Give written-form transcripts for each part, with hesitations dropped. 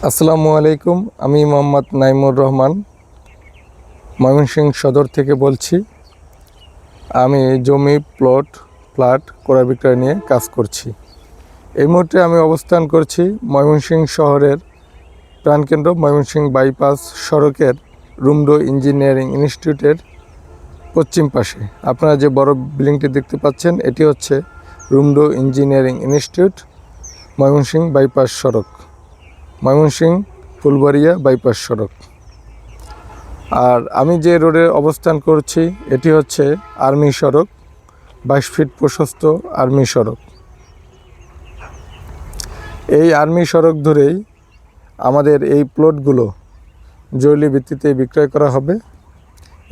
আসসালামু আলাইকুম। আমি মোহাম্মদ নাইমুর রহমান ময়মনসিংহ সদর থেকে বলছি। আমি জমি ফ্ল্যাট ক্রয় বিক্রয় নিয়ে কাজ করছি। এই মুহূর্তে আমি অবস্থান করছি ময়মনসিংহ শহরের প্রাণকেন্দ্র ময়মনসিংহ বাইপাস সড়কের রুমডো ইঞ্জিনিয়ারিং ইনস্টিটিউটের পশ্চিম পাশে। আপনারা যে বড় বিল্ডিংটি দেখতে পাচ্ছেন এটি হচ্ছে রুমডো ইঞ্জিনিয়ারিং ইনস্টিটিউট, ময়মনসিংহ বাইপাস সড়ক, ময়মনসিংহ ফুলবাড়িয়া বাইপাস সড়ক। আর আমি যে রোডে অবস্থান করছি এটি হচ্ছে আর্মি সড়ক, 22 ফিট প্রশস্ত আর্মি সড়ক। এই আর্মি সড়ক ধরেই আমাদের এই প্লটগুলো জরুরি ভিত্তিতে বিক্রয় করা হবে।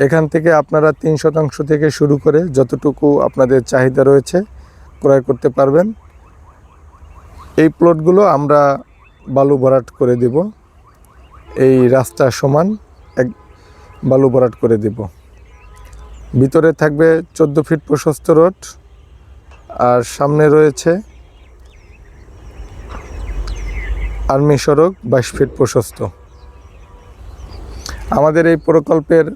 এখান থেকে আপনারা 3% থেকে শুরু করে যতটুকু আপনাদের চাহিদা রয়েছে ক্রয় করতে পারবেন। এই প্লটগুলো আমরা বালু ভরাট করে দেব, এই রাস্তা সমান বালু ভরাট করে দেব। ভিতরে থাকবে 14 ফিট প্রশস্ত রোড, আর সামনে রয়েছে আর্মি সড়ক 22 ফিট প্রশস্ত। আমাদের এই প্রকল্পের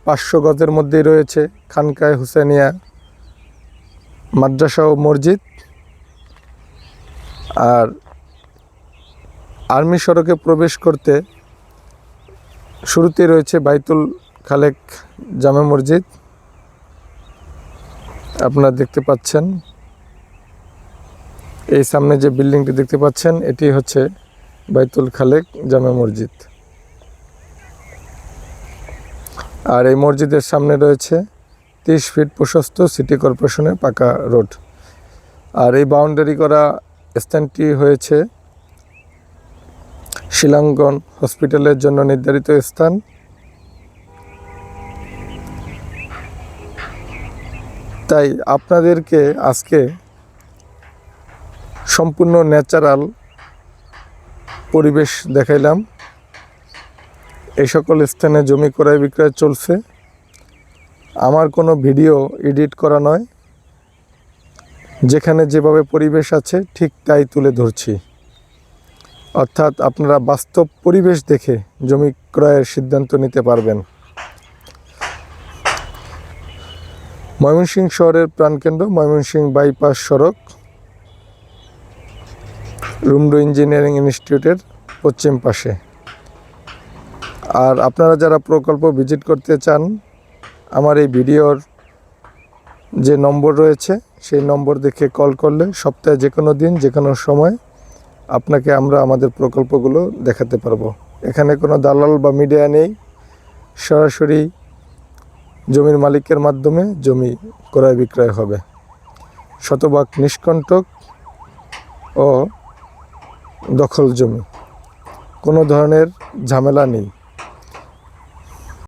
500 গজের মধ্যেই রয়েছে খানকায়ে হুসেনিয়া মাদ্রাসা ও মসজিদ। আর আর্মি সড়কে প্রবেশ করতে শুরুতে রয়েছে বাইতুল খালেক জামে মসজিদ, আপনারা দেখতে পাচ্ছেন। এই সামনে যে বিল্ডিংটি দেখতে পাচ্ছেন এটি হচ্ছে বাইতুল খালেক জামে মসজিদ। আর এই মসজিদের সামনে রয়েছে 30 ফিট প্রশস্ত সিটি কর্পোরেশনের পাকা রোড। আর এই বাউন্ডারি করা স্থানটি হয়েছে শিলাঙ্গন হসপিটালের জন্য নির্ধারিত স্থান। তাই আপনাদেরকে আজকে সম্পূর্ণ ন্যাচারাল পরিবেশ দেখাইলাম। এই সকল স্থানে জমি ক্রয় বিক্রয় চলছে। আমার কোনো ভিডিও এডিট করা নয়, যেখানে যেভাবে পরিবেশ আছে ঠিক তাই তুলে ধরছি। অর্থাৎ আপনারা বাস্তব পরিবেশ দেখে জমি ক্রয়ের সিদ্ধান্ত নিতে পারবেন। ময়মনসিংহ শহরের প্রাণকেন্দ্র ময়মনসিংহ বাইপাস সড়ক, রুমডো ইঞ্জিনিয়ারিং ইনস্টিটিউটের পশ্চিম পাশে। আর আপনারা যারা প্রকল্প ভিজিট করতে চান, আমার এই ভিডিওর যে নম্বর রয়েছে সেই নম্বর দেখে কল করলে সপ্তাহে যে কোনো দিন যে কোনো সময় আপনাকে আমরা আমাদের প্রকল্পগুলো দেখাতে পারবো। এখানে কোনো দালাল বা মিডিয়া নেই, সরাসরি জমির মালিকের মাধ্যমে জমি ক্রয় বিক্রয় হবে। শতভাগ নিষ্কণ্টক ও দখল জমি, কোনো ধরনের ঝামেলা নেই।